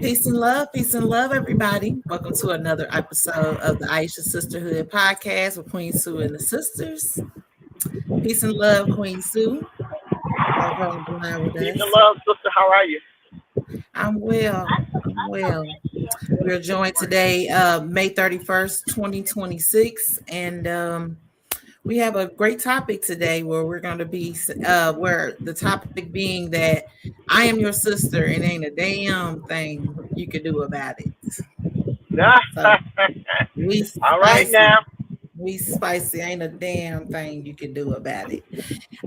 Peace and love, everybody. Welcome to another episode of the Aisha Sisterhood podcast with Queen Sue and the sisters. Peace and love, Queen Sue. Have her on the line with Peace and us. love, sister. How are you? I'm well. I'm well. We're joined today, May 31st, 2026, and we have a great topic today where we're going to be, where the topic being that I am your sister and ain't a damn thing you could do about it. So we All right spicy. now. We spicy. Ain't a damn thing you can do about it.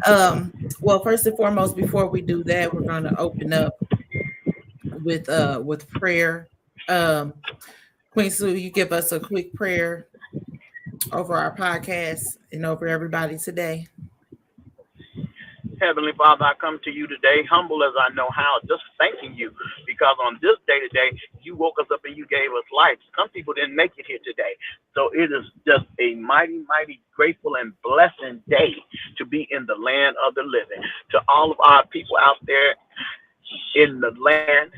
Um, well, first and foremost, before we do that, we're gonna open up with prayer. Um, Queen Sue, you give us a quick prayer over our podcast and over everybody today. Heavenly Father, I come to you today, humble as I know how, just thanking you because on this day today, you woke us up and you gave us life. Some people didn't make it here today. So it is just a mighty, mighty grateful and blessing day to be in the land of the living. To all of our people out there in the land,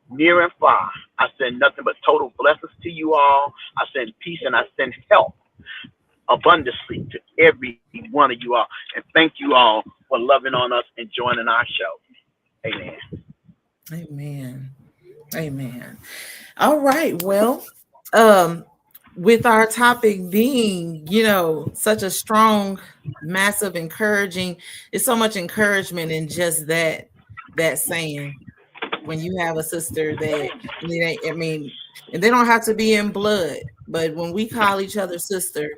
near and far, I send nothing but total blessings to you all. I send peace and I send health abundantly to every one of you all. And thank you all for loving on us and joining our show. Amen. Amen. Amen. All right. Well, um, with our topic being, such a strong, massive, encouraging, it's so much encouragement in just that saying when you have a sister that I mean, and they don't have to be in blood, but when we call each other sister,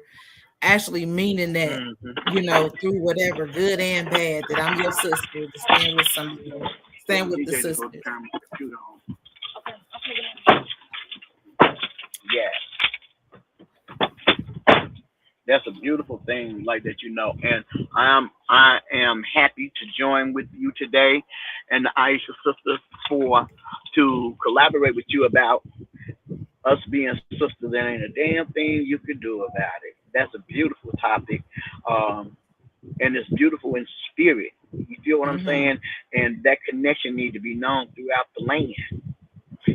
actually meaning that, Mm-hmm. through whatever good and bad, that I'm your sister to stand with somebody, Tell stand with the DJ to go sisters. turn my computer on. Yeah, that's a beautiful thing, like that, And I am happy to join with you today, and the Aisha sisters for to collaborate with you about us being sisters. There ain't a damn thing you can do about it. That's a beautiful topic, um, and it's beautiful in spirit. You feel what I'm Hmm. saying? And that connection need to be known throughout the land,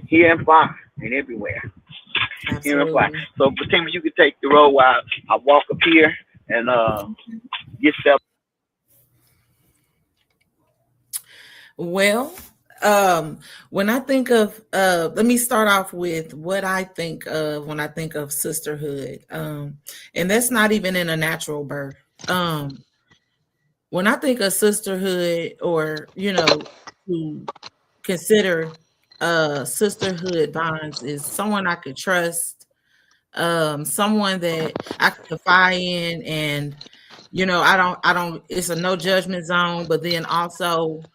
here and far, and everywhere. Here and far. Absolutely. So, Fatima, you can take the road while I walk up here and get set. Well, when I think of let me start off with what I think of when I think of sisterhood. And that's not even in a natural birth. Um, when I think of sisterhood, or to consider sisterhood bonds, is someone I could trust, someone that I could confide in, and I don't it's a no judgment zone, but then also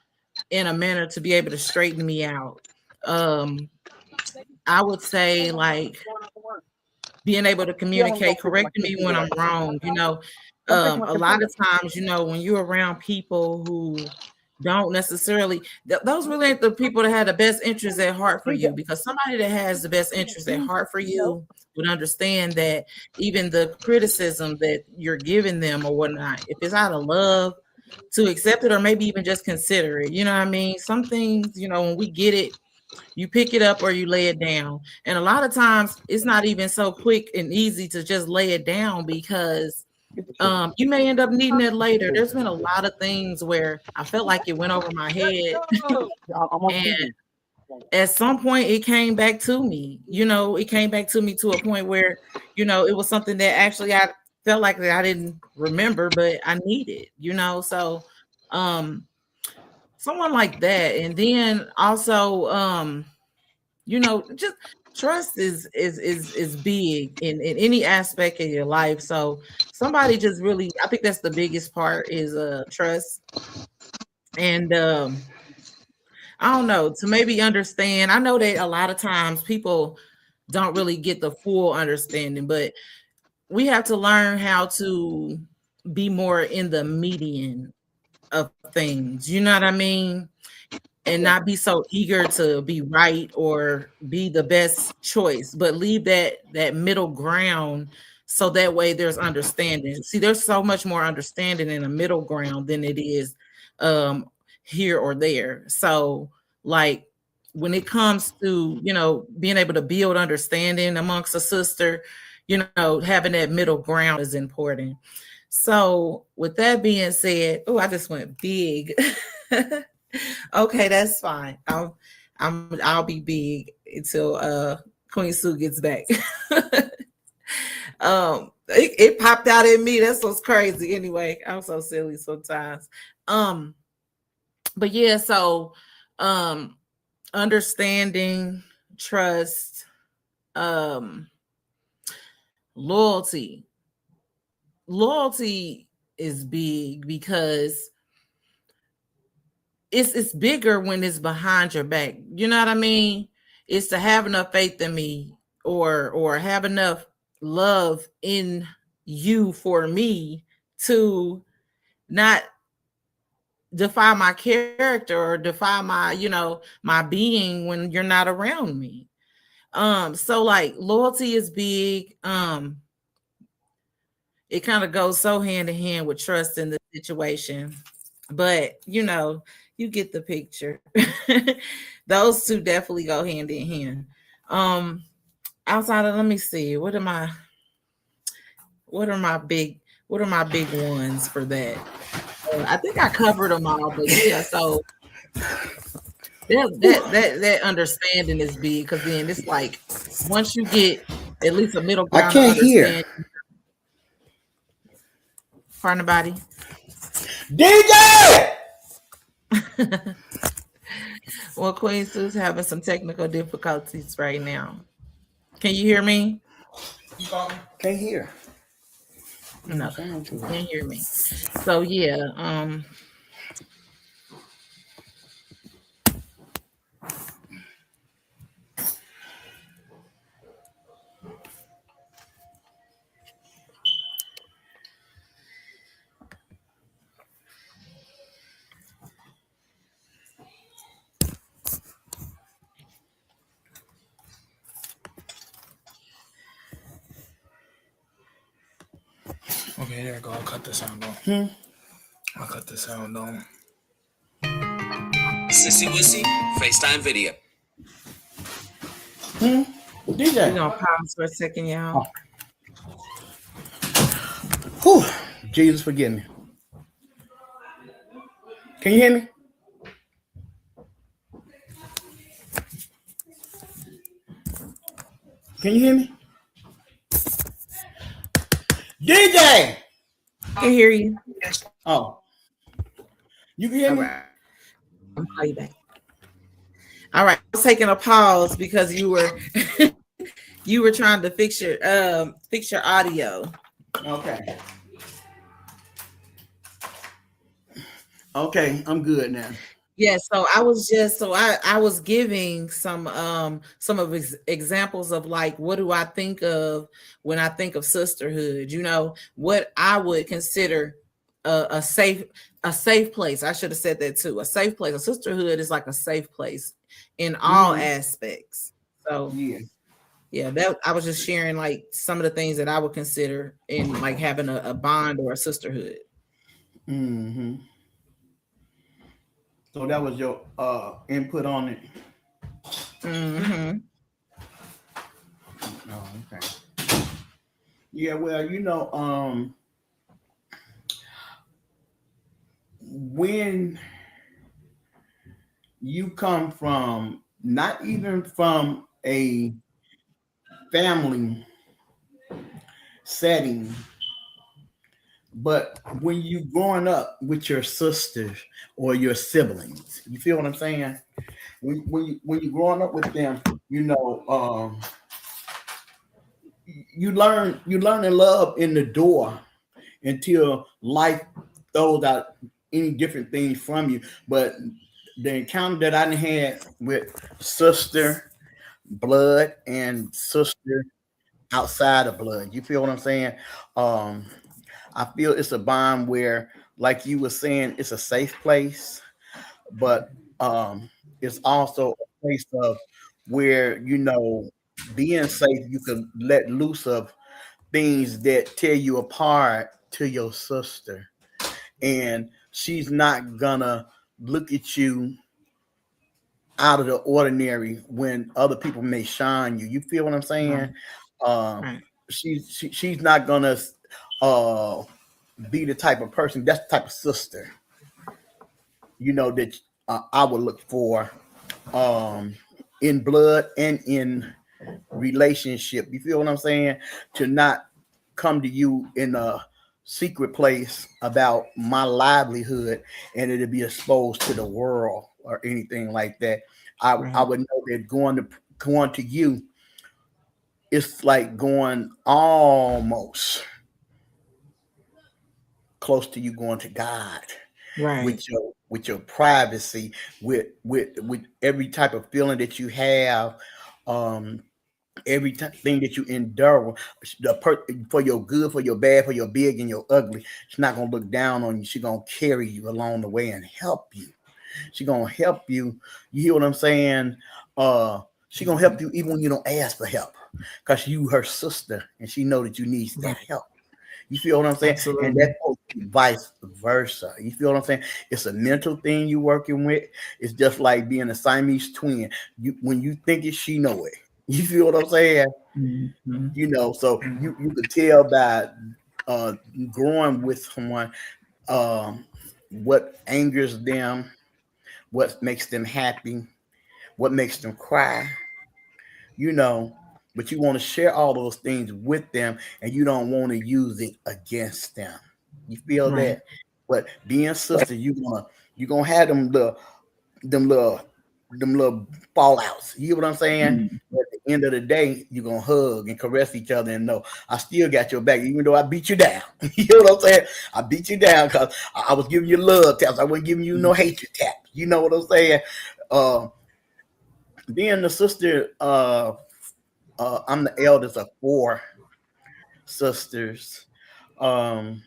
in a manner to be able to straighten me out. Um, I would say, like, being able to Yeah, I'm gonna go communicate, fix my correcting me computer when I'm right quick. wrong. Come fix my A lot computer. of times, when you're around people who don't necessarily, those really ain't the people that have the best interests at heart for you, because somebody that has the best interests at heart for you would understand that even the criticism that you're giving them or whatnot, if it's out of love, to accept it, or maybe even just consider it. You know what I mean? Some things, when we get it, you pick it up or you lay it down. And a lot of times it's not even so quick and easy to just lay it down, because you may end up needing it later. There's been a lot of things where I felt like it went over my head, I'm on and TV. at some point it came back to me. It came back to me to a point where, it was something that actually I felt like that I didn't remember, but I needed, so um someone like that. And then also, just trust is big in any aspect of your life. So somebody just really, I think that's the biggest part, is trust. And I don't know, to maybe understand. I know that a lot of times people don't really get the full understanding, but we have to learn how to be more in the median of things. You know what I mean? And not be so eager to be right or be the best choice, but leave that middle ground, so that way there's understanding. See, there's so much more understanding in a middle ground than it is um here or there. So, like, when it comes to, being able to build understanding amongst a sister, having that middle ground is important. So with that being said, oh, I just went big. Okay, that's fine. I'll be big until Queen Sue gets back. It popped out at me. That's what's crazy. Anyway, I'm so silly sometimes. Um, but yeah, so um understanding, trust, um, loyalty. Loyalty is big because it's bigger when it's behind your back. You know what I mean? It's to have enough faith in me, or have enough love in you for me to not defy my character or defy my, my being when you're not around me. So like loyalty is big. It kind of goes so hand in hand with trust in the situation. But you get the picture. Those two definitely go hand in hand. Um, outside of, let me see, what are my big what are my big ones for that? I think I covered them all, but yeah, so that understanding is big because then it's like once you get at least a middle I ground to can't hear. understand, pardon the body. DJ! Well, Queen Sue's having some technical difficulties right now. Can you hear me? Can't hear. No, Doesn't sound you too well. can't hear me. So yeah, Okay, there you go. I'll cut the sound on. I'll cut the sound on. Sissy Wissy, FaceTime video. we're DJ. gonna pause for a second, y'all. Whew. Jesus, forgive me. Can you hear me? Can you hear me? DJ! I can hear you. Oh, you can hear All me? right, I'm call you back. All right, I was taking a pause because you were you were trying to fix your audio. Okay. Okay, I'm good now. Yeah, so I was giving some of examples of like what do I think of when I think of sisterhood. What I would consider a safe place. I should have said that too. A safe place. A sisterhood is like a safe place in all Mm-hmm. aspects. So Yeah. yeah, that I was just sharing like some of the things that I would consider in like having a bond or a sisterhood. Mm-hmm. So that was your input on it. Hmm. Oh, okay. Yeah, well, when you come from not even from a family setting, but when you growing up with your sisters or your siblings, you feel what I'm saying? When you growing up with them, you learn and love in the door until life throws out any different things from you. But the encounter that I had with sister blood and sister outside of blood, you feel what I'm saying? Um, I feel it's a bond where, like you were saying, it's a safe place, but it's also a place of where being safe, you can let loose of things that tear you apart to your sister, and she's not gonna look at you out of the ordinary when other people may shine you. You feel what I'm saying? Right. Um, Right. she's not gonna uh, be the type of person. That's the type of sister that I would look for um, in blood and in relationship. You feel what I'm saying? To not come to you in a secret place about my livelihood and it'll be exposed to the world or anything like that. I Right. would know that going to you, it's like going almost close to you going to God Right. with your privacy, with every type of feeling that you have, um, thing that you endure, for your good, for your bad, for your big and your ugly. She's not gonna look down on you. She's gonna carry you along the way and help you. She's gonna help you. You hear what I'm saying? She gonna help you even when you don't ask for help, cause you her sister and she know that you need that Right. help. You feel what I'm saying? And Absolutely. that goes vice versa. You feel what I'm saying? It's a mental thing you're working with. It's just like being a Siamese twin. When you think it, she know it. You feel what I'm saying? Mhm. So you could tell by uh, growing with someone, um, what angers them, what makes them happy, what makes them cry, you know, but you want to share all those things with them and you don't want to use it against them. You feel Right. that? But being sister, you gonna have them little them little fallouts. You hear what I'm saying? Mhm. At the end of the day, you're gonna hug and caress each other and know I still got your back, even though I beat you down. You know what I'm saying? I beat you down because I was giving you love taps. I wasn't giving you no hatred taps. You know what I'm saying? Uh, being the sister, I'm the eldest of four sisters. Um,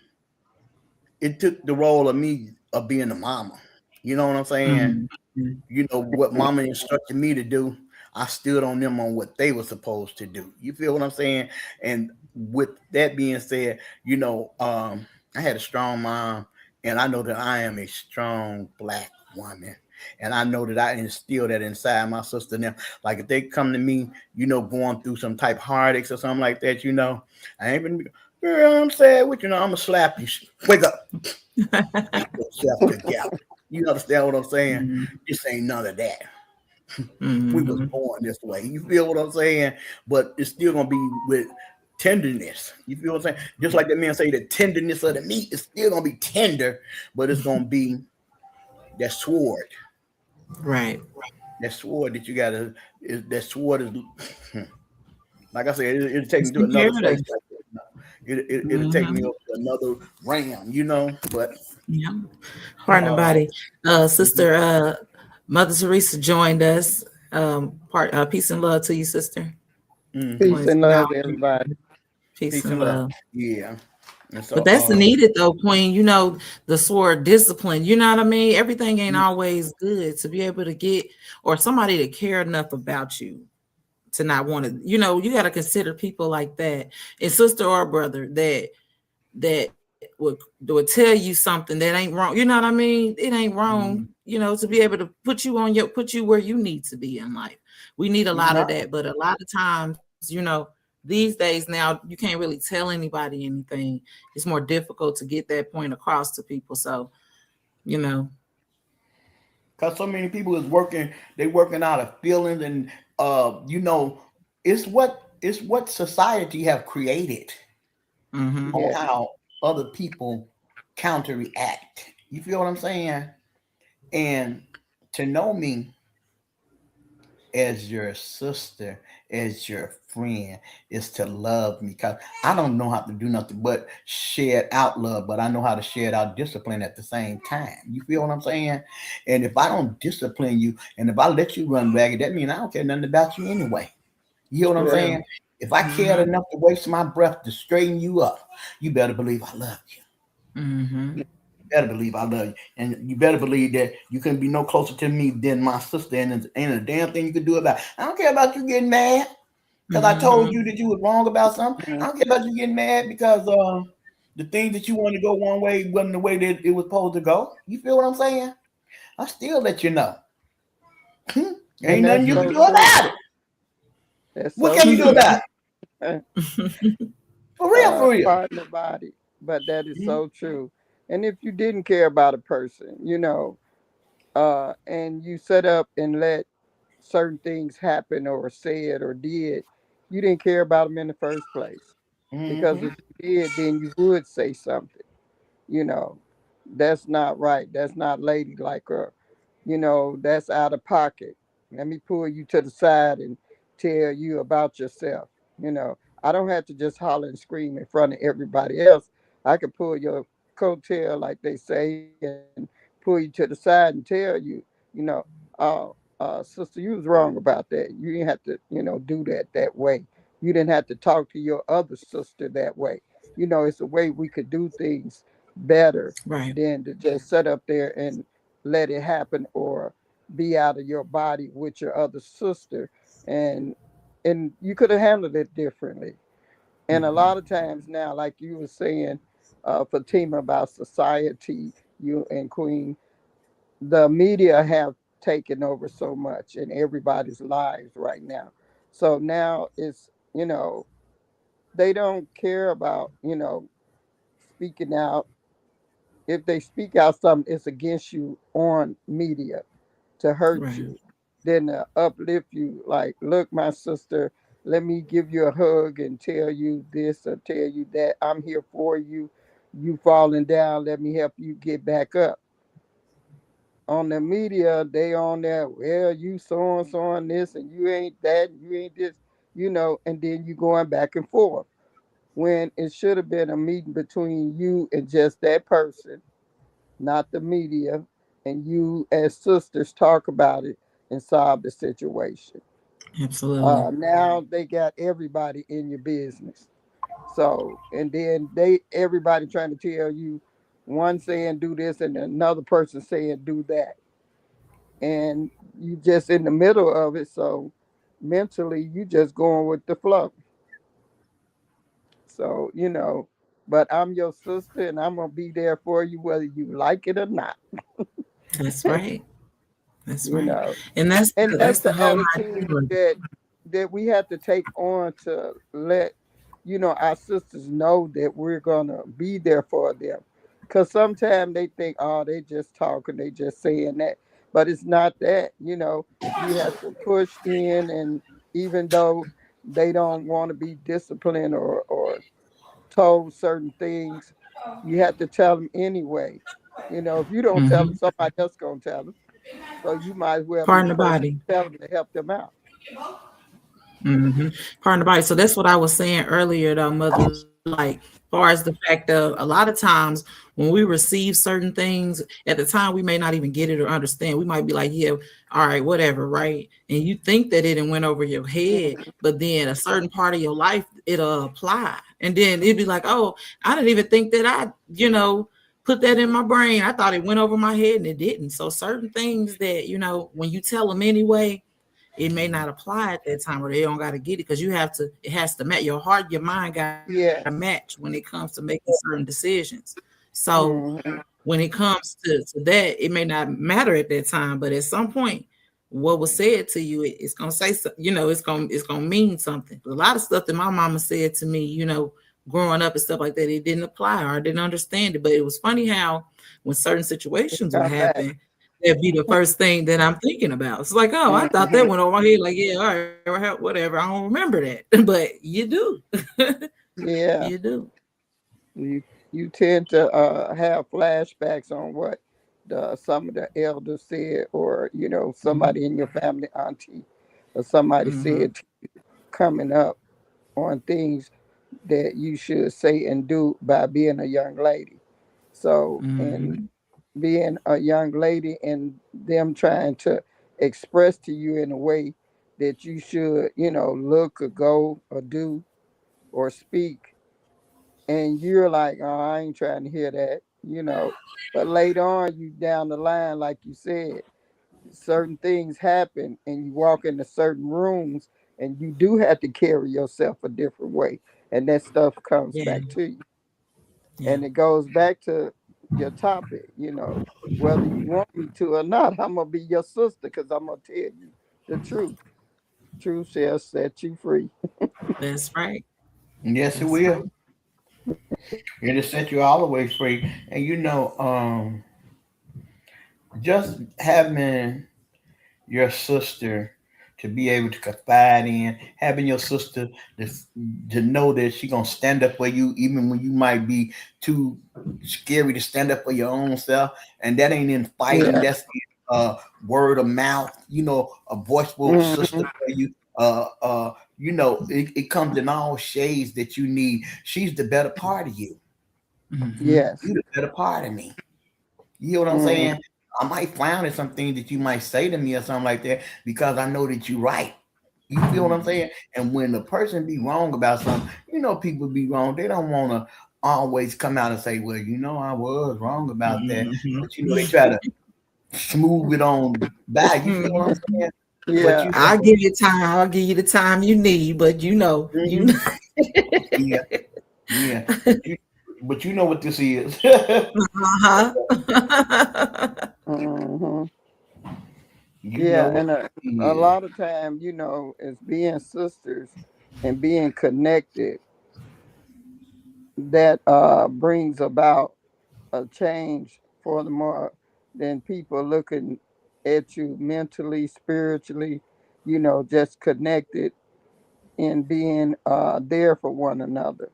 it took the role of me of being the mama. You know what I'm saying? Mhm. What mama instructed me to do, I stood on them on what they were supposed to do. You feel what I'm saying? And with that being said, I had a strong mom, and I know that I am a strong black woman. And I know that I instill that inside my sister now. Like if they come to me, going through some type of heartaches or something like that, I ain't been, girl, I'm sad with I'm gonna slap you. Wake up, get yourself together. You understand what I'm saying? Mhm. This ain't none of that. We was Mhm. born this way. You feel what I'm saying? But it's still gonna be with tenderness. You feel what I'm saying? Just like that man say, the tenderness of the meat is still gonna be tender, but it's gonna be that sword. Right. That sword that you gotta. That sword is, like I said, it'll take It's me to another imperative. place. Like it'll take me Mhm. up to another realm. But Yeah. Pardon the uh, body. Sister Mother Teresa joined us. Part peace and love to you, sister. mhm. Peace Wanted to and love, acknowledge everybody. peace Peace and and love. love. Yeah. And so But that's needed though, Queen. The sword discipline. You know what I mean? Everything ain't always good to be able to get or somebody to care enough about you to not want to, you got to consider people like that, and sister or brother that would tell you something that ain't wrong. You know what I mean? It ain't wrong, mhm. to be able to put you where you need to be in life. We need a lot of No. that, but a lot of times, these days now you can't really tell anybody anything. It's more difficult to get that point across to people. So, you know, Because so many people is working, they working out of feelings, and it's what society have created mm-hmm, on Yeah. how other people counteract. You feel what I'm saying? And to know me as your sister, as your friend, is to love me. Because I don't know how to do nothing but share out love, but I know how to share out discipline at the same time. You feel what I'm saying? And if I don't discipline you, and if I let you run ragged, that means I don't care nothing about you anyway. You hear what I'm Yeah. true. saying? If I cared Mm-hmm, enough to waste my breath to straighten you up, you better believe I love you. mm-hmm, You better believe I love you. And you better believe that you can be no closer to me than my sister, and there's ain't a damn thing you can do about it. I don't care about you getting mad because I told mm-hmm, you that you was wrong about something. I don't care about you getting mad because the thing that you wanted to go one way wasn't the way that it was supposed to go. You feel what I'm saying? I still let you know. Ain't And nothing that's you can so do true. about it. That's What so can you do true. about it? For real, for real. Partner body. But that is so true. And if you didn't care about a person, and you set up and let certain things happen or said or did, you didn't care about them in the first place. Because Mm-hmm. if you did, then you would say something. You know, that's not right. That's not ladylike, or that's out of pocket. Let me pull you to the side and tell you about yourself. I don't have to just holler and scream in front of everybody else. I can pull your coattail, like they say, and pull you to the side and tell you, you know, sister, you was wrong about that. You didn't have to, do that way. You didn't have to talk to your other sister that way. It's a way we could do things better Right. than to just sit up there and let it happen, or be out of your body with your other sister. And and you could have handled it differently. And a lot of times now, like you were saying, Fatima, about society, you and Queen, the media have taken over so much in everybody's lives right now. So now it's, they don't care about, speaking out. If they speak out something, it's against you on media to hurt Right. you, than to uplift you. Like, look, my sister, let me give you a hug and tell you this or tell you that. I'm here for you. You falling down, let me help you get back up. On the media, they on there, well, you so and so on this, and you ain't that, you ain't this, and then you going back and forth. When it should have been a meeting between you and just that person, not the media, and you as sisters talk about it and solve the situation. Absolutely. Now they got everybody in your business. So, and then everybody trying to tell you, one saying do this and another person saying do that. And you just in the middle of it. So mentally you just going with the flow. So, but I'm your sister and I'm gonna be there for you whether you like it or not. That's right. That's you right. know. And that's And that's that's the the whole attitude idea. that we have to take on to let our sisters know that we're gonna be there for them. Because sometimes they think, oh, they just talking, they just saying that, but it's not that. You have to push in, and even though they don't want to be disciplined or told certain things, you have to tell them anyway. If you don't tell them, Hmm. somebody else gonna tell them. So you might as well be Pardon the the person body. to tell them to help them out. Hmm. Pardon the body. So that's what I was saying earlier, though, mother. Like, far as the fact of a lot of times when we receive certain things at the time, we may not even get it or understand. We might be like, yeah, all right, whatever, right? And you think that it went over your head, Mhm. but then a certain part of your life it'll apply, and then it'd be like, oh, I didn't even think that put that in my brain. I thought it went over my head and it didn't. So certain things that when you tell them anyway, it may not apply at that time, or they don't got to get it because it has to match your heart, your mind got to match when it Yes. comes to making certain decisions. So Hmm. when it comes to that, it may not matter at that time, but at some point, what was said to you, it's gonna say, it's gonna mean something. A lot of stuff that my mama said to me, growing up and stuff like that, it didn't apply or I didn't understand it. But it was funny how when certain It situations would come back. happen, that'd be the first thing that I'm thinking about. It's like, oh, I thought that Hmm. went over my head. Like, yeah, all right, whatever. I don't remember that, but you do. Yeah. You do. You you tend to have flashbacks on what some of the elders said, or somebody in your family, auntie, or somebody Mm-hmm. said coming up on things that you should say and do by being a young lady. So, and Mm-hmm. being a young lady and them trying to express to you in a way that you should, look or go or do or speak. And you're like, oh, I ain't trying to hear that. But later on, you down the line, like you said, certain things happen and you walk into certain rooms and you do have to carry yourself a different way. And that stuff comes Yeah. back to you. Yeah. And it goes back to your topic, whether you want me to or not, I'm gonna be your sister because I'm gonna tell you the truth. Truth shall set you free. That's right. Yes, it That's will. right. It'll set you all the way free. And just having your sister to be able to confide in, having your sister to, to know that she gonna stand up for you even when you might be too scary to stand up for your own self, and that ain't in fighting. Yeah. That's in word of mouth. A voiceful sister Hmm. for you. It comes in all shades that you need. She's the better part of you. Mm-hmm. Yes. You the better part of me. You know what I'm Hmm. saying? I might frown at some things that you might say to me or something like that because I know that you're right. You feel what I'm saying? And when the person be wrong about something, people be wrong. They don't want to always come out and say, "Well, I was wrong about that," Mm-hmm. but they try to smooth it on by. You feel what I'm Mm-hmm. saying? But Yeah. I'll give you time. I'll give you the time you need, but you Mhm. know. Yeah, yeah. But you know what this is. Uh-huh. Hmm. You know Yeah. what And this a is. lot of time, as being sisters and being connected, that brings about a change for the more than people looking at you mentally, spiritually, just connected and being there for one another.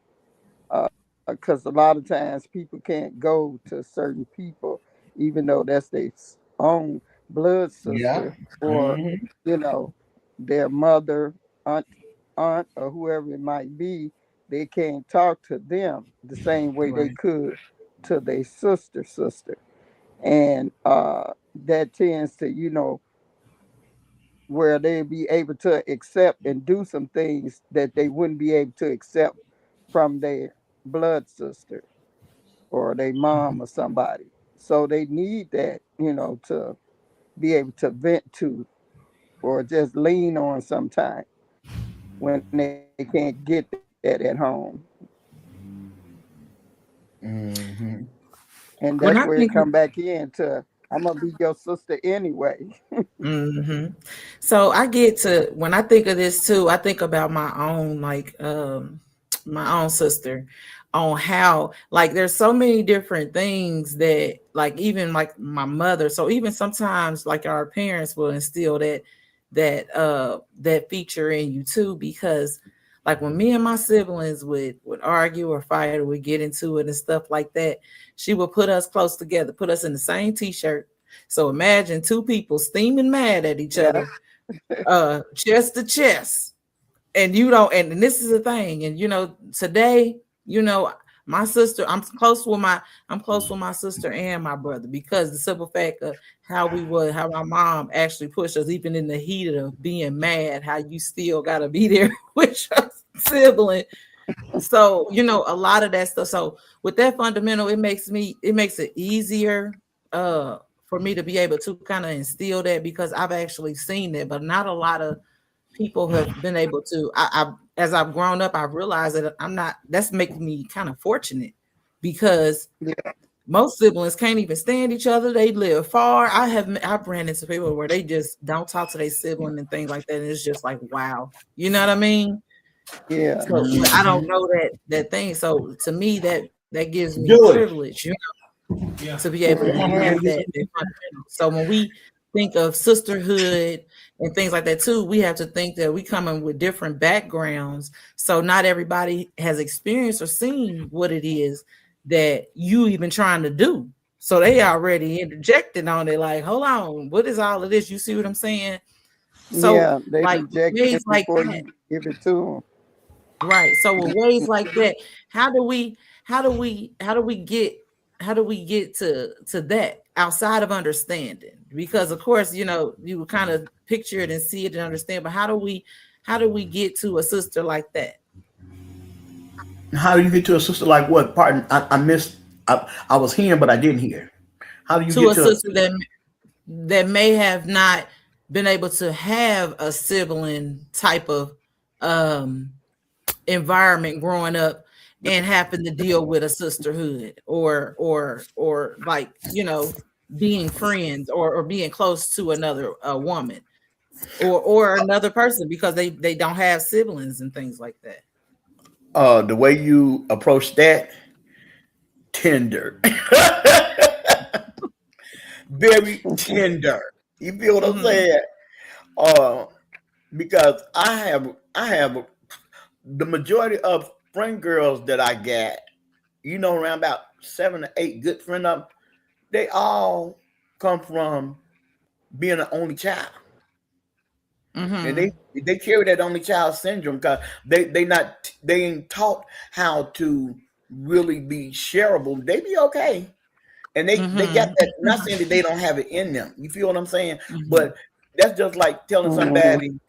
Because a lot of times people can't go to certain people, even though that's their own blood Yeah. sister or, Hmm. you know, their mother, aunt, aunt, or whoever it might be. They can't talk to them the same way they Right. could to their sister. And that tends to, where they'll be able to accept and do some things that they wouldn't be able to accept from their blood sister or their mom or somebody. So they need that, to be able to vent to or just lean on sometime when they can't get that at home. Hmm. And that's When where I it think come back into I'm gonna be your sister anyway. hmm So I get to when I think of this too, I think about my own my own sister on how like there's so many different things that like even like my mother. So even sometimes like our parents will instill that feature in you too, because like when me and my siblings would argue or fight or would get into it and stuff like that, she would put us close together, put us in the same t-shirt. So imagine two people steaming mad at each Yeah, other, chest to chest. And you don't, and this is the thing, and today, my sister, I'm close with my sister and my brother because the simple fact of how my mom actually pushed us, even in the heat of being mad, how you still gotta be there with your sibling. So a lot of that stuff. So with that fundamental, it makes it easier for me to be able to kind of instill that because I've actually seen that, but not a lot of people have been able to. As I've grown up, I've realized that I'm not. That's making me kind of fortunate because yeah, most siblings can't even stand each other. They live far. I've ran into people where they just don't talk to their sibling and things like that, and it's just like wow, you know what I mean? yeah, So, but I don't Hmm. know that thing. So to me, that gives me Do it. privilege, Yeah. to be able to have that fundamental. So when we think of sisterhood and things like that too, we have to think that we come in with different backgrounds. So not everybody has experienced or seen what it is that you even trying to do. So they already interjected on it, like, hold on, what is all of this? You see what I'm saying? So yeah. They like reject ways it like before that. you give it to Right. So with ways like that, how do we how do we how do we get to that outside of understanding? Because of course, you would kind of picture it and see it and understand, but how do we get to a sister like that? How do you get to a sister like what? Pardon, I missed. I was hearing, but I didn't hear. How do you To get a to? sister that may have not been able to have a sibling type of um environment growing up and having to deal with a sisterhood or like being friends or being close to another woman. or another person because they don't have siblings and things like that. The way you approach that, tender, very tender. You feel what I'm Mm-hmm. saying? Uh, because I have the majority of friend girls that I got, around about 7 or 8 good friend of 'em, they all come from being an only child. And they Mm-hmm. they carry that only child syndrome because they ain't taught how to really be shareable. They be okay. And they got Mm-hmm. that, not saying that they don't have it in them. You feel what I'm saying? Mm-hmm. But that's just like telling Mhm, somebody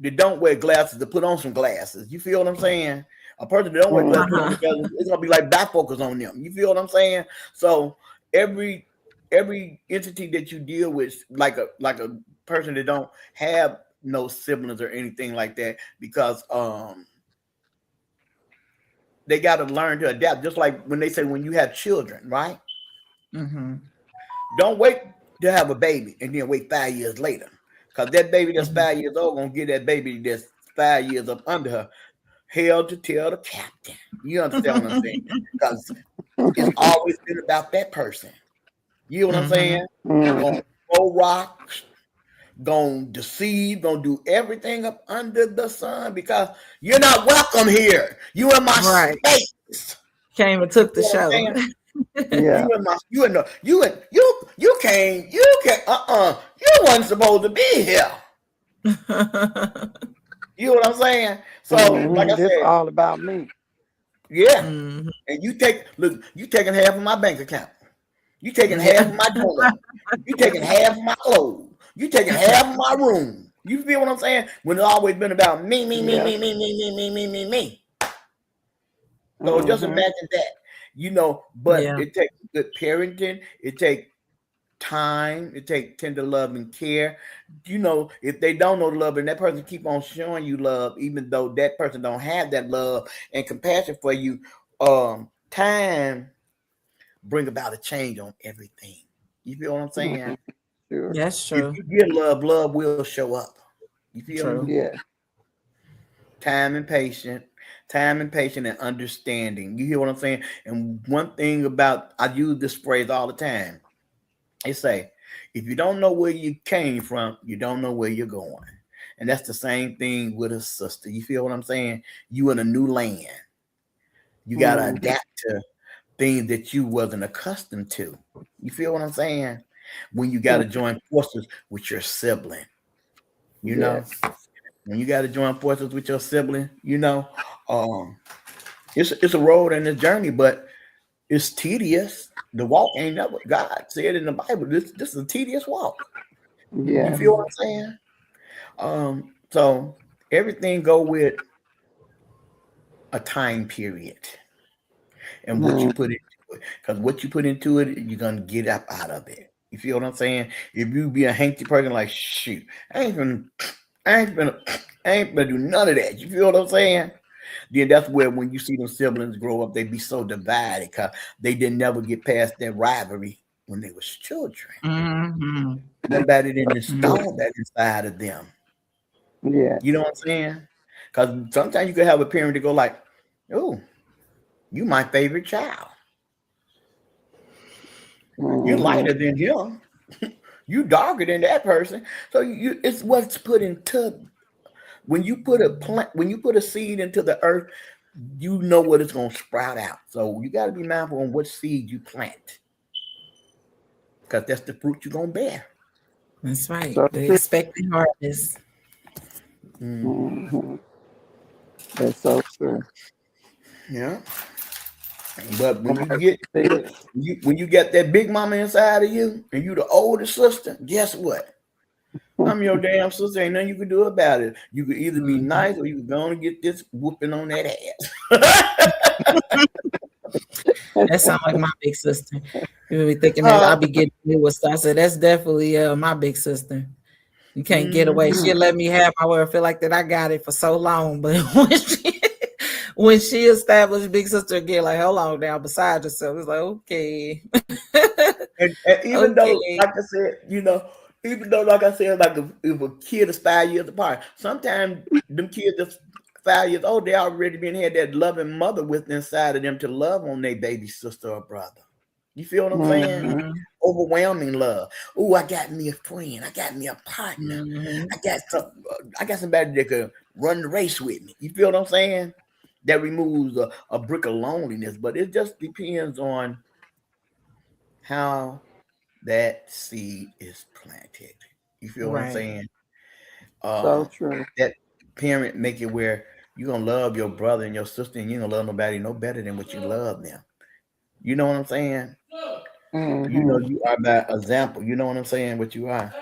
that don't wear glasses to put on some glasses. You feel what I'm saying? A person that don't wear glasses put on the mhm, Uh-huh. glasses, it's gonna be like bifocals on them. You feel what I'm saying? So every every entity that you deal with, like a person that don't have no siblings or anything like that, because they got to learn to adapt. Just like when they say when you have children, right? Mm-hmm. Don't wait to have a baby and then wait 5 years later, because that baby that's Mm-hmm. 5 years old gonna get that baby that's 5 years up under her hell to tell the captain. You understand what I'm saying? Because it's always been about that person. You know what I'm Mm-hmm. saying? Gonna mhm, throw rocks, gonna deceive, gonna do everything up under the sun because you're not welcome here. You in my Right. space. Came and You took the know what I'm show. saying? yeah. You wasn't supposed to be here. You know what I'm saying? So, like I Mhm. This said, all about me. yeah. Mm-hmm. And you taking half of my bank account. You taking half Yeah. of my doughnut. You taking half of my clothes. You taking half of my room. You feel what I'm saying? When it's always been about me, me, me, Yeah. me, me, me, me, me, me, me, me. So just Mhm, imagine that. But Yeah. it takes good parenting. It takes time. It takes tender love and care. If they don't know the love and that person keep on showing you love, even though that person don't have that love and compassion for you, time bring about a change on everything. You feel what I'm saying? mhm. Sure. That's If true. you give love, love will show up. You feel me? True. Yeah. Time and patience, time and patience and understanding. You hear what I'm saying? And one thing about, I use this phrase all the time. They say, if you don't know where you came from, you don't know where you're going. And that's the same thing with a sister. You feel what I'm saying? You in a new land. You gotta Mhm. adapt to things that you wasn't accustomed to. You feel what I'm saying? When you gotta join forces with your sibling, you Yeah. know, when you gotta join forces with your sibling, um, it's a road and a journey, but it's tedious. The walk ain't never, God said in the Bible. This is a tedious walk. You Yeah. feel Mm-hmm. what I'm saying? So everything go with a time period and what you Mhm. put into it. Because what you put into it, you're gonna get up out of it. You feel what I'm saying? If you be a hanky person like shoot, I ain't gonna I ain't gonna do none of that. You feel what I'm saying? Then that's where when you see them siblings grow up, they be so divided because they didn't never get past that rivalry when they was children. Mm-hmm. Nobody didn't Yeah. install that inside of them. Yeah. You know what I'm saying? Because sometimes you could have a parent to go like, "Oh, you my favorite child. You're Mhm. lighter than him. You darker than that person." So it's what's put into when you put a seed into the earth, you know what it's gonna sprout out. So you got to be mindful on what seed you plant, because that's the fruit you're gonna bear. That's right. So The true. expected harvest. Hmm. Mhm. That's so true. Yeah. But when And you like get you said, when you get that big mama inside of you and you the older sister, guess what? I'm your damn sister. Ain't nothing you can do about it. You could either be Mhm. nice or you could go and get this whooping on that ass. That sounds like my big sister. You be thinking that uh, I'll be getting me with stuff. I said that's definitely my big sister. You can't get away. mhm. She'll let me have my way. I feel like that I got it for so long, but when she established big sister again, like hold on now, beside yourself, it's like okay, And even though, okay. like I said, Even though, like I said, like if a kid is 5 years apart, sometimes them kids that's 5 years old, they already been had that loving mother with inside of them to love on their baby sister or brother. You feel what I'm saying? Mm-hmm. Mhm, Overwhelming love. Oh, I got me a friend. I got me a partner. mhm. I got somebody that could run the race with me. You feel what I'm saying? That removes a brick of loneliness, but it just depends on how that seed is planted. You feel what I'm Right. saying? So Uh, true. that parent make it where you're gonna love your brother and your sister, and you're gonna love nobody no better than what you love them. You know what I'm saying? You know Mm-hmm. you are that example. You know what I'm saying? What you are.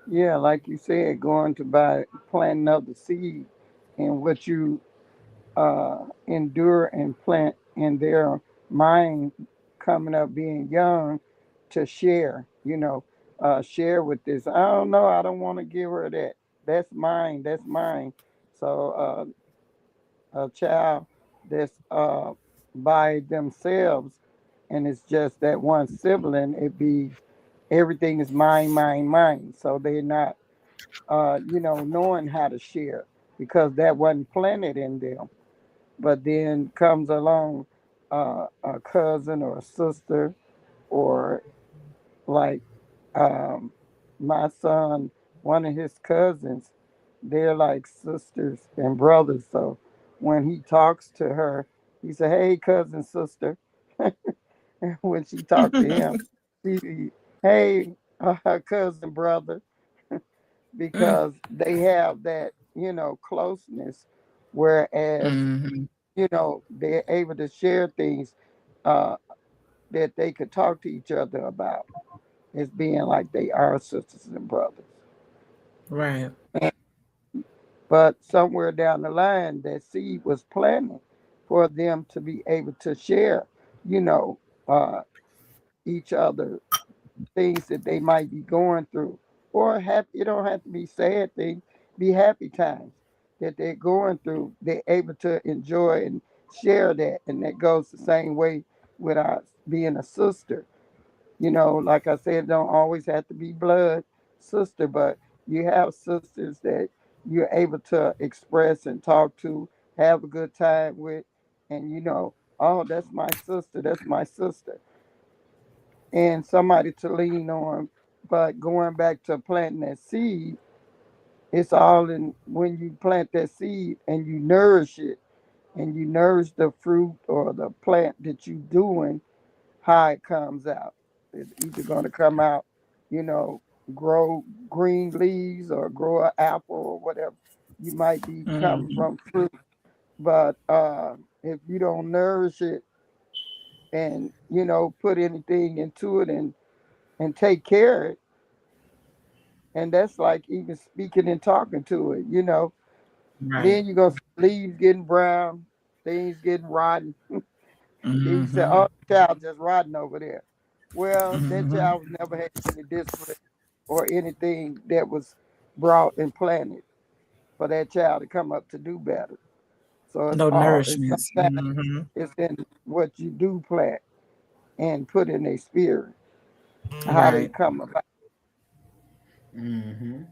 Yeah, like you said, going to buy planting of the seed and what you endure and plant in their mind coming up being young to share, share with this. I don't know. I don't want to give her that. That's mine. That's mine. So a child that's by themselves and it's just that one sibling, it be everything is mine, mine, mine. So they're not, knowing how to share because that wasn't planted in them. But then comes along a cousin or a sister or like um, my son, one of his cousins, they're like sisters and brothers. So when he talks to her, he said, "Hey, cousin, sister." And when she talked to him, she, "Hey, cousin, brother," because they have that, closeness. Whereas, Mhm. they're able to share things uh, that they could talk to each other about as being like they are sisters and brothers. Right. But somewhere down the line, that seed was planted for them to be able to share, you know, uh, each other things that they might be going through, or happy. It don't have to be sad things, be happy times that they're going through. They're able to enjoy and share that, and that goes the same way with us being a sister. Like I said, it don't always have to be blood sister, but you have sisters that you're able to express and talk to, have a good time with, and oh, that's my sister, that's my sister, and somebody to lean on. But going back to planting that seed, it's all in when you plant that seed and you nourish it and you nourish the fruit or the plant that you're doing, how it comes out. It's either going to come out, you know, grow green leaves or grow an apple or whatever. You might be coming Mhm. from fruit, but if you don't nourish it and put anything into it and take care of it, and that's like even speaking and talking to it, Right. then you're gonna see leaves getting brown, things getting rotten. Then you say, Mhm. "Oh, the child just rotten over there." Well, that Mhm. child was never had any discipline or anything that was brought and planted for that child to come up to do better. So it's No all it's nourishments. sometimes Mhm. it's in what you do plant and put in their spirit, how they Right. come about. Hmm.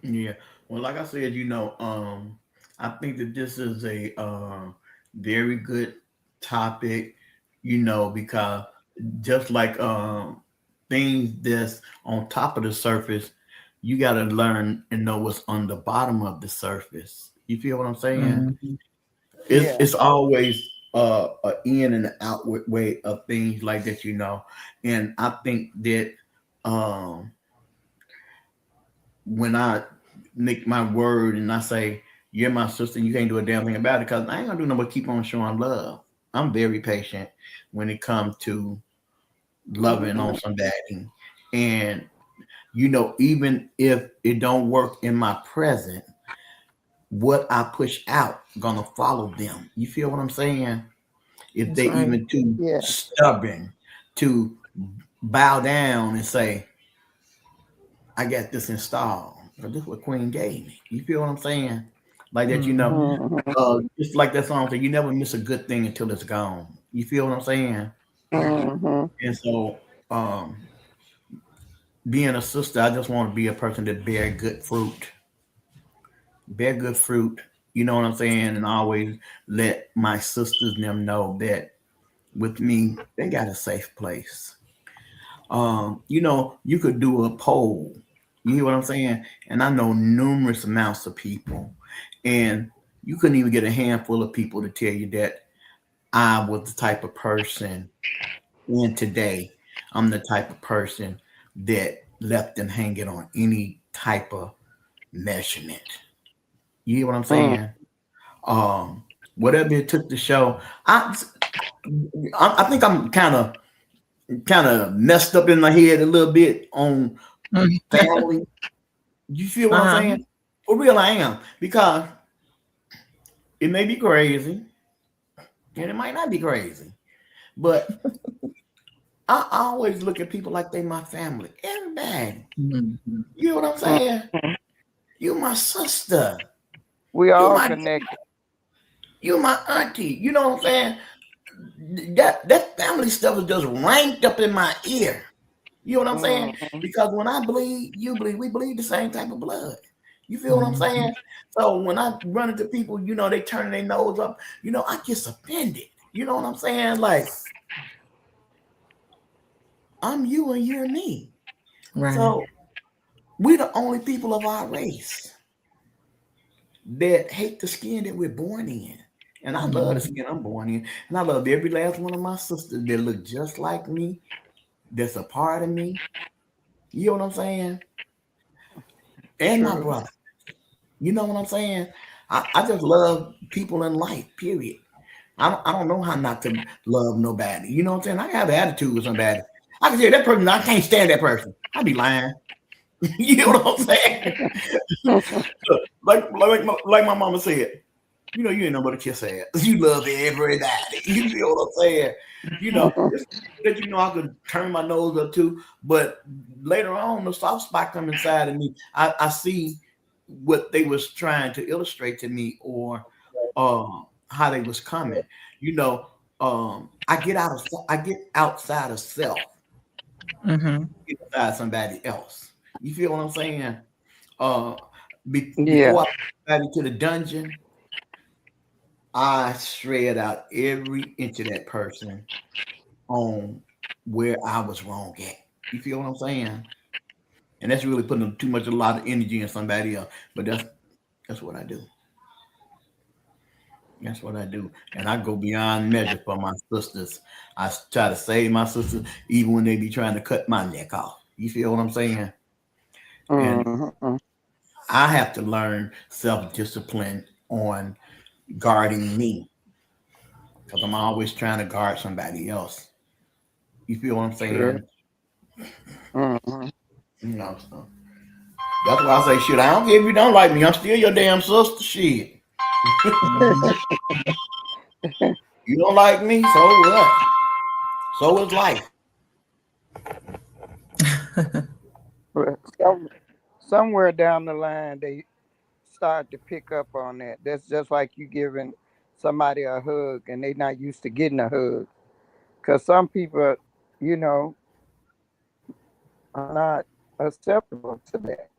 Yeah. Well, like I said, I think that this is a very good topic, because just like things that's on top of the surface, you got to learn and know what's on the bottom of the surface. You feel what I'm saying? Mhm. It's Yeah. it's always an in and an outward way of things like that, and I think that um when I make my word and I say you're my sister, and you can't do a damn thing about it because I ain't gonna do nothing but keep on showing love. I'm very patient when it comes to loving on Mhm. somebody, and even if it don't work in my present, what I push out gonna follow them. You feel what I'm saying? If That's they right. even too Yeah. stubborn to bow down and say, I got this installed. But this is what Queen gave me. You feel what I'm saying? Like that, Mhm. just like that song said, you never miss a good thing until it's gone. You feel what I'm saying? Mm-hmm. And so, um, being a sister, I just want to be a person that bear good fruit. You know what I'm saying? And always let my sisters and them know that with me, they got a safe place. You could do a poll. You hear what I'm saying? And I know numerous amounts of people, and you couldn't even get a handful of people to tell you that I was the type of person. And today, I'm the type of person that left them hanging on any type of measurement. You hear what I'm Mm. saying? Um, Whatever it took to show. I think I'm kind of messed up in my head a little bit on Mhm. family. You feel what I'm Uh-huh. saying? For real, I am, because it may be crazy and it might not be crazy, but I always look at people like they my family. Everybody. Mhm. You know what I'm saying? You my sister. We You all my connected. you my auntie. You know what I'm saying? That family stuff is just ranked up in my ear. You know what I'm saying? Mm-hmm. Because when I bleed, you bleed. We bleed the same type of blood. You feel what I'm Mhm. saying? So when I run into people, they turn their nose up. I get offended. You know what I'm saying? Like, I'm you and you're me. Right. So we the only people of our race that hate the skin that we're born in. And I love the Mhm. skin I'm born in. And I love every last one of my sisters that look just like me, that's a part of me. You know what I'm saying? And my True. brother. You know what I'm saying? I just love people in life, period. I don't know how not to love nobody. You know what I'm saying? I have an attitude with somebody. I can say that person, I can't stand that person. I be lying. You know what I'm saying? like my mama said, you ain't nobody kiss ass. You love everybody. You feel what I'm saying? It's that I could turn my nose up to, but later on, the soft spot come inside of me. I see what they was trying to illustrate to me, or how they was coming. You know, I get outside of self, Mhm. get inside somebody else. You feel what I'm saying? Uh, Yeah. Before I put somebody to the dungeon, I shred out every inch of that person on where I was wrong at. You feel what I'm saying? And that's really putting a lot of energy in somebody else. But that's what I do. That's what I do. And I go beyond measure for my sisters. I try to save my sisters even when they be trying to cut my neck off. You feel what I'm saying? And Mm-hmm. I have to learn self-discipline on guarding me, because I'm always trying to guard somebody else. You feel what I'm True. saying? Mm-hmm. So that's why I say, shit, I don't care if you don't like me. I'm still your damn sister. Shit. Mhm. You don't like me, so what? So is life. But somewhere down the line, they start to pick up on that. That's just like you giving somebody a hug and they not used to getting a hug. Because some people, you know, are not acceptable to that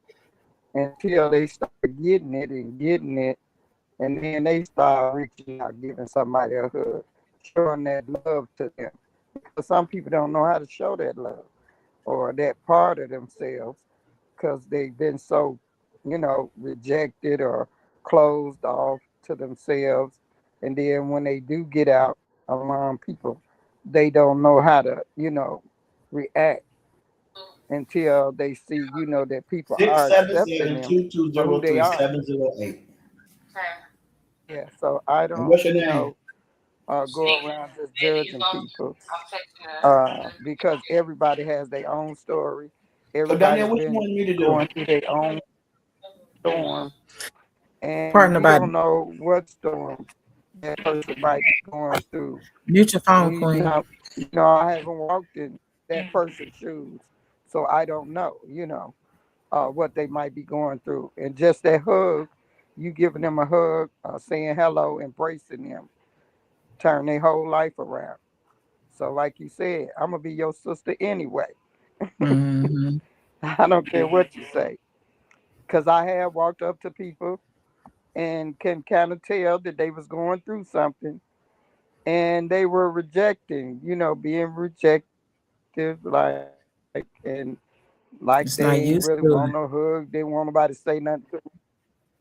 until they start getting it, and then they start reaching out, giving somebody a hug, showing that love to them. Because some people don't know how to show that love or that part of themselves because they've been so, rejected or closed off to themselves. And then when they do get out around people, they don't know how to, react until they see, that people Six are seven accepting seven them two two for who zero they three are. seven zero eight. Yeah. So I And don't, what's your name? go around just judging people because everybody has their own story. So Daniel, Everybody's what you been want me to do? going through their own storm, and Partner we by don't know what storm that person might be going through. mute your phone, We Queen. not, I haven't walked in that person's shoes, so I don't know, what they might be going through. And just that hug, you giving them a hug, saying hello, embracing them, turn their whole life around. So, like you said, I'm gonna be your sister anyway. Mm-hmm. I don't care what you say, because I have walked up to people and can kind of tell that they was going through something, and they were rejecting, being rejected, and like they ain't It's really not want used no to it. hug, they want nobody to say nothing to 'em.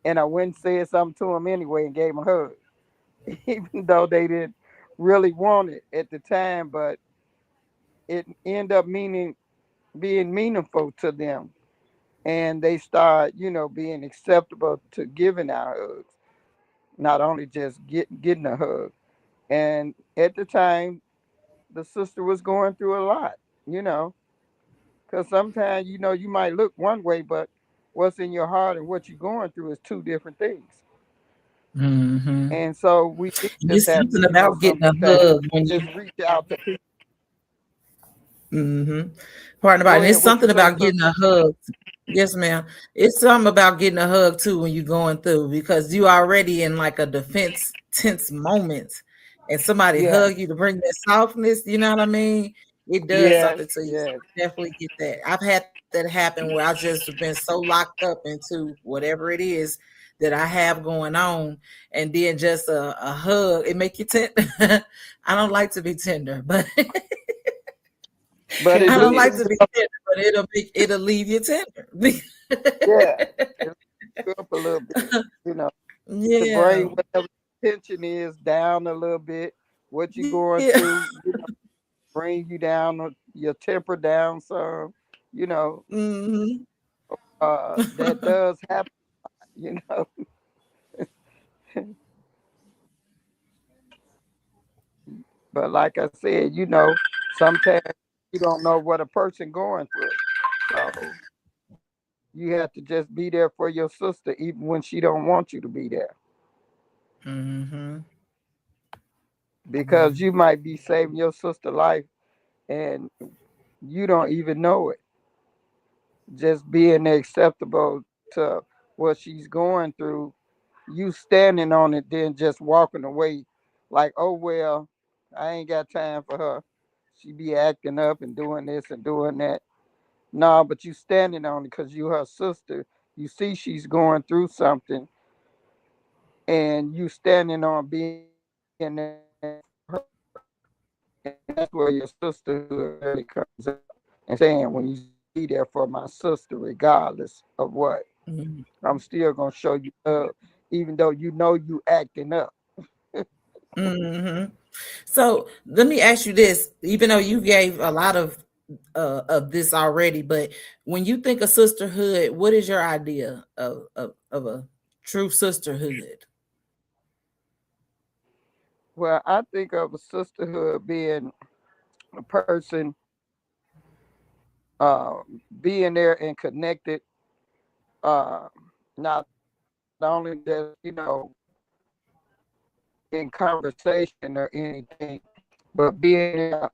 And I went and said something to them anyway and gave them a hug, even though they didn't really want it at the time, but it ended up being meaningful to them, and they start, being acceptable to giving out hugs, not only just getting a hug. And at the time, the sister was going through a lot, you know, because sometimes, you might look one way, but what's in your heart and what you're going through is two different things. Mm-hmm. And so we did just It's have to, something about getting a sometimes hug when just you. reach out to people. Mm-hmm. Pardon about Go it. ahead, It's what you something say, about getting sister? a hug. Yes, ma'am. It's something about getting a hug too when you're going through because you already in like a defense tense moment, and somebody Yeah. hug you to bring that softness. You know what I mean? It does Yes, something to you. So yes. I definitely get that. I've had that happen where I just been so locked up into whatever it is that I have going on, and then just a hug, it make you tender. I don't like to be tender, but But it I don't needed like to be to, tender, but it'll leave you tender. yeah. It go up a little bit, you know, to bring Yeah. whatever tension is down a little bit, what you're Yeah. going through, bring you down, your temper down some, you know, Hmm. that does happen, you know. But like I said, sometimes you don't know what a person going through. So you have to just be there for your sister, even when she don't want you to be there. Hmm. Because you might be saving your sister life and you don't even know it. Just being acceptable to what she's going through, you standing on it, then just walking away like, oh well, I ain't got time for her. She be acting up and doing this and doing that. No, but you standing on it because you her sister. You see she's going through something, and you standing on being there for her. And that's where your sisterhood really comes out. And saying, when you say, I'm gonna be there for my sister, regardless of what. I'm still gonna show you love, even though you know you acting up. Hmm. So let me ask you this: even though you gave a lot of this already, but when you think of sisterhood, what is your idea of a true sisterhood? Well, I think of a sisterhood being a person being there and connected, uh, not only just in conversation or anything, but being there,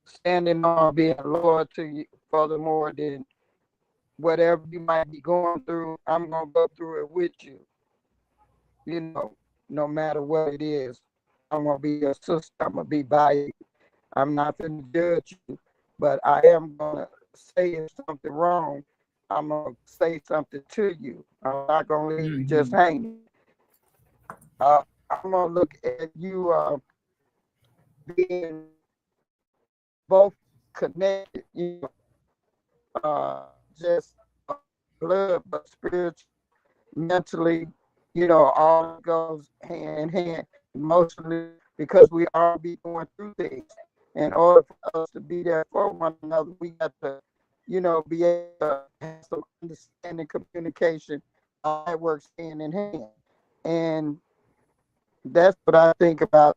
standing on, being loyal to you. Furthermore, than whatever you might be going through, I'm gonna go through it with you. You know, no matter what it is, I'm gonna be your sister. I'm gonna be by you. I'm not gonna judge you, but I am gonna say if something wrong, I'm gonna say something to you. I'm not gonna leave you just Hmm. hanging. I'm gonna look at you being both connected, not just blood, but spiritually, mentally, all goes hand in hand, emotionally, because we all be going through things. In order for us to be there for one another, we got to, be able to have some understanding, communication. All that works hand in hand. And that's what I think about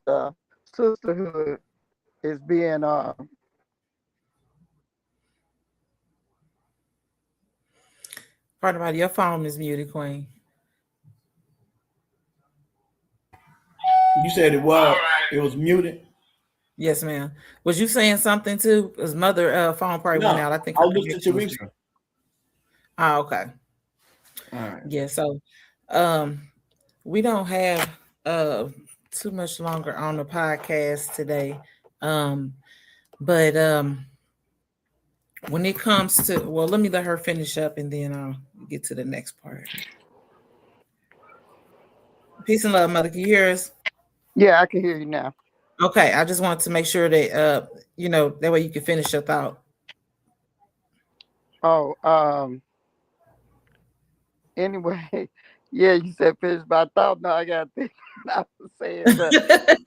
sisterhood is being Pardon about your phone is muted, Queen. You said it was muted. Yes, ma'am. Was you saying something too? His mother phone probably went No, out. I think I her was listening to connection was Teresa. there. Ah, okay. All right. Yeah, so um we don't have uh too much longer on the podcast today. Um, but when it comes to, well, let me let her finish up and then I'll get to the next part. Peace and love, mother. Can you hear us? Yeah, I can hear you now. Okay, I just wanted to make sure that that way you can finish your thought. Oh, anyway, yeah, you said finish, but I thought no, I got to think what I was saying, but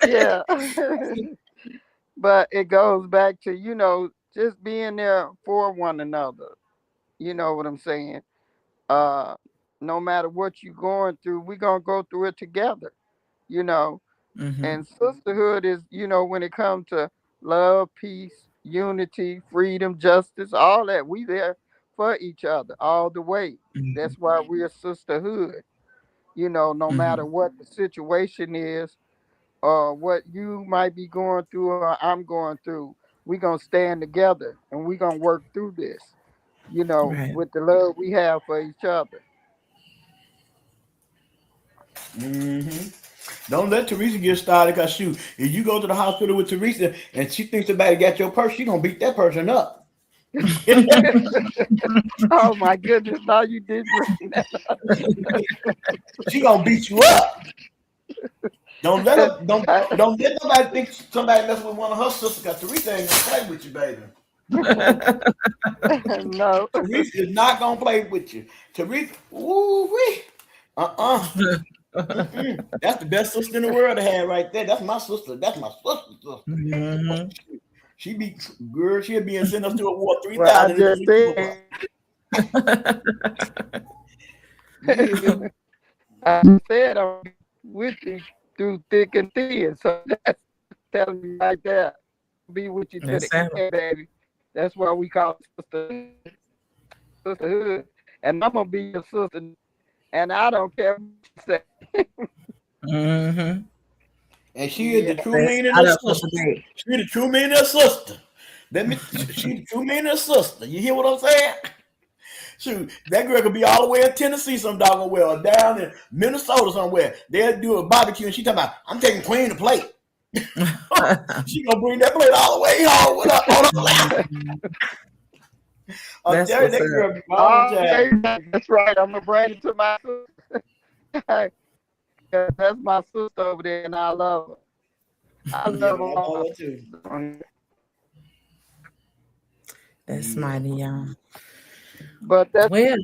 yeah, but it goes back to just being there for one another. You know what I'm saying? Uh, no matter what you're going through, we're gonna go through it together. You know, Mm-hmm. and sisterhood is when it comes to love, peace, unity, freedom, justice, all that. We there for each other all the way. Mm-hmm. That's why we're sisterhood. No matter Mm-hmm. what the situation is or what you might be going through or I'm going through, we're going to stand together and we're going to work through this, Right. with the love we have for each other. Hmm. Don't let Teresa get started, because shoot, if you go to the hospital with Teresa and she thinks somebody got your purse, she gonna beat that person up. Oh my goodness, now you did bring that She gonna beat you up. Don't let up. her. Don't let nobody think somebody messing with one of her sisters. Cause Teresa ain't gonna play with you, baby. No. Teresa is not gonna play with you. Teresa, woo wee. Uh-uh. That's the best sister in the world to have right there. That's my sister. That's my sister. Mm-hmm. She be girl. She'll be in send us to a war three Well, I thousand in just Teresa for us. said, You hear me? I just said I'm with you through thick and thin. So that's telling you right there. I'm be with you to That's the Santa. end, baby. That's why we call it sisterhood. And I'm gonna be your sister. And I don't care what you say. Mm-hmm. And she is Yeah, the true That's meaning not of up for sister. debate. She the true meaning of sister. Let me. She the true meaning of sister. You hear what I'm saying? Shoot, that girl could be all the way in Tennessee, some doggone well, or down in Minnesota somewhere. They'll do a barbecue, and she talking about, "I'm taking Queen to plate." She gonna bring that plate all the way home with her on her lap. I'm That's telling you, what's that up. girl be mama all child. day. That's right. I'm gonna bring it to my sister. That's my sister over there, and I love her. I Yeah, love I all love my her too. sisters on here. That's Yeah. mighty young. But that's Well,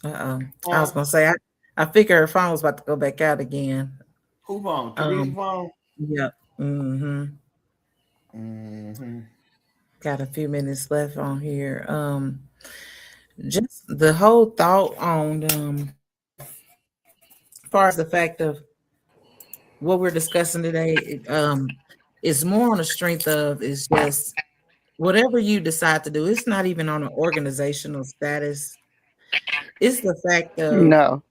uh-oh. I was Huh? gonna say I figured her phone was about to go back out again. Who phone? Teresa Um, phone? yep. Mm-hmm. Mm-hmm. Got a few minutes left on here. Just the whole thought on as far as the fact of what we're discussing today, is more on the strength of is just whatever you decide to do. It's not even on an organizational status. It's the fact of no.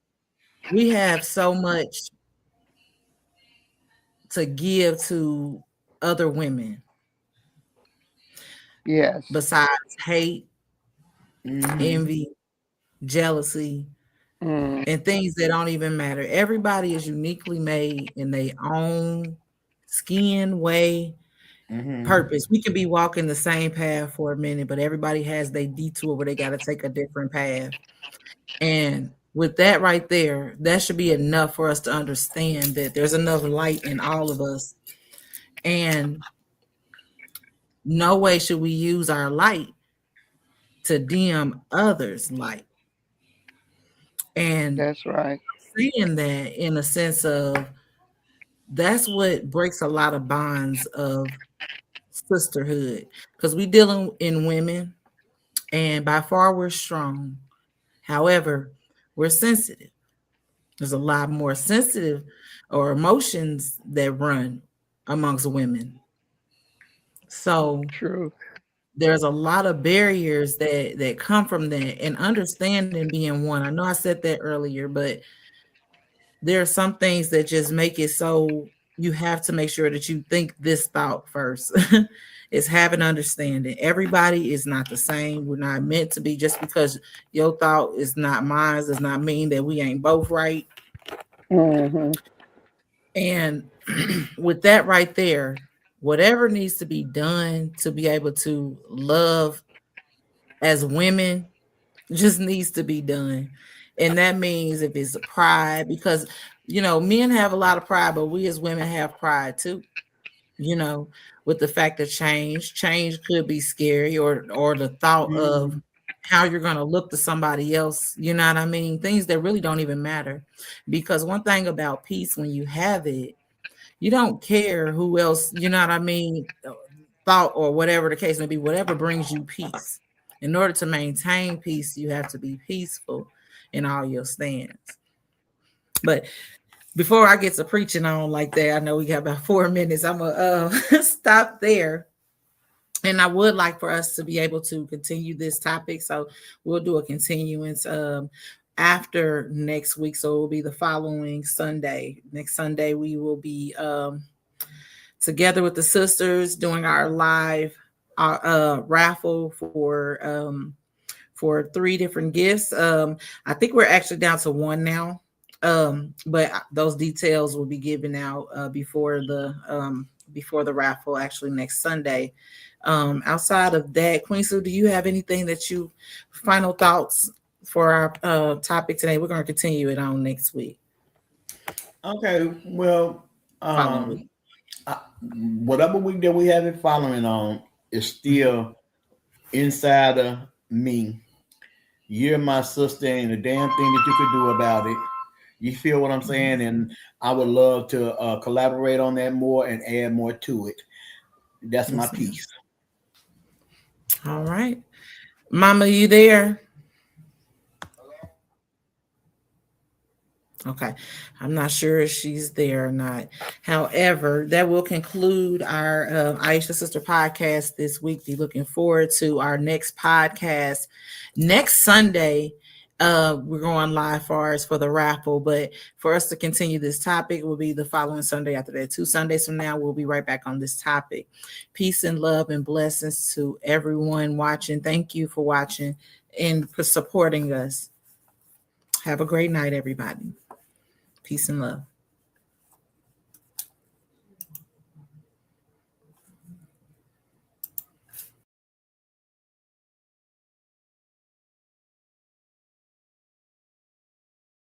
we have so much to give to other women Yes. besides hate, Mm-hmm. envy, jealousy, Mm, and things that don't even matter. Everybody is uniquely made in their own skin, way, Mm-hmm. purpose. We could be walking the same path for a minute, but everybody has their detour where they got to take a different path. And with that right there, that should be enough for us to understand that there's enough light in all of us. And no way should we use our light to dim others' light. And that's right. saying that in a sense of that's what breaks a lot of bonds of sisterhood because we dealing in women and by far we're strong. However, we're sensitive. There's a lot more sensitive or emotions that run amongst women. So True. there's a lot of barriers that come from that and understanding being one. I know I said that earlier, but there are some things that just make it so you have to make sure that you think this thought first. Is having understanding. Everybody is not the same. We're not meant to be. Just because your thought is not mine does not mean that we ain't both right. Hmm. And with that right there, whatever needs to be done to be able to love as women just needs to be done. And that means if it's a pride, because men have a lot of pride, but we as women have pride too. You know, with the fact that change could be scary, or the thought of Mhm. how you're gonna look to somebody else, you know what I mean? Things that really don't even matter. Because one thing about peace, when you have it, you don't care who else, you know what I mean, thought or whatever the case may be, whatever brings you peace. In order to maintain peace, you have to be peaceful in all your stands. But before I get to preaching on like that, I know we got about 4 minutes. I'm gonna stop there. And I would like for us to be able to continue this topic. So we'll do a continuance after next week. So it will be the following Sunday. Next Sunday, we will be together with the sisters doing our live raffle for 3 different gifts. I think we're actually down to one now. But those details will be given out before the raffle actually next Sunday. Outside of that, Queen Sue, do you have anything that you final thoughts for our topic today? We're going to continue it on next week, Okay, well, following week. whatever week that we have it following on is still inside of me. You're my sister, and the damn thing that you could do about it. You feel what I'm saying? And I would love to collaborate on that more and add more to it. That's my Yes, ma'am. piece. All right, Mama, you there? Okay. I'm not sure if she's there or not. However, that will conclude our Aisha Sister podcast this week. Be looking forward to our next podcast next Sunday. We're going live for ours for the raffle, but for us to continue this topic will be the following Sunday after that. 2 Sundays from now, we'll be right back on this topic. Peace and love and blessings to everyone watching. Thank you for watching and for supporting us. Have a great night, everybody. Peace and love.